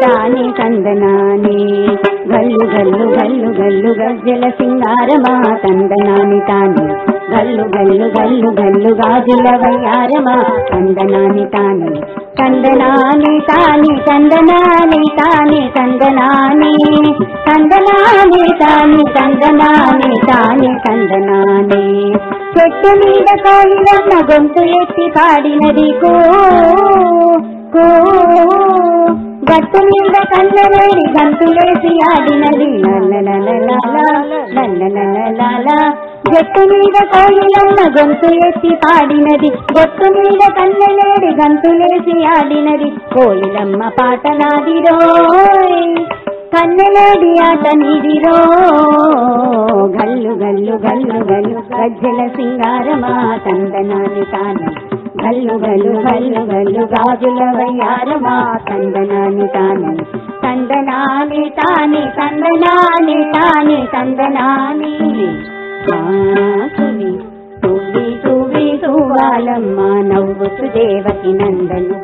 తానే తందనానే గల్లు గల్లు గల్లు గల్లు గజ్జల సింగారమా తందనాని తానే గల్లు గల్లు గల్లు గల్లు గాజుల వయ్యారమా తందనాని తానే తందనాని తానే తందనాని తానే తందనాని తందనాని తానే తందనాని తానే తందనాని చెట్టు మీద కోయిలమ్మ గొంతు ఎత్తి పాడినది కో కో గట్టు మీద కన్నవేడి గంతులేసి ఆడినది లల్లలలలా గట్టు మీద కోయిలమ్మ గొంతు ఎత్తి పాడినది గట్టు మీద కన్నవేడి గంతులేసి ఆడినది కోయిలమ్మ పాట నాదిరోయ్ కన్నెలేడి ఆట నీదిరో గల్లు గల్లు గల్లు గల్లు గజ్జల సింగారమా తందనాని తానే గల్లు గల్లు గల్లు గల్లు గాజుల వయ్యారమా తందనాని తానే తందనాని తానే తందనాని తానే తందనాని తువి తువి తువి తువాలమ్మ నవ్వుతు దేవకి నందను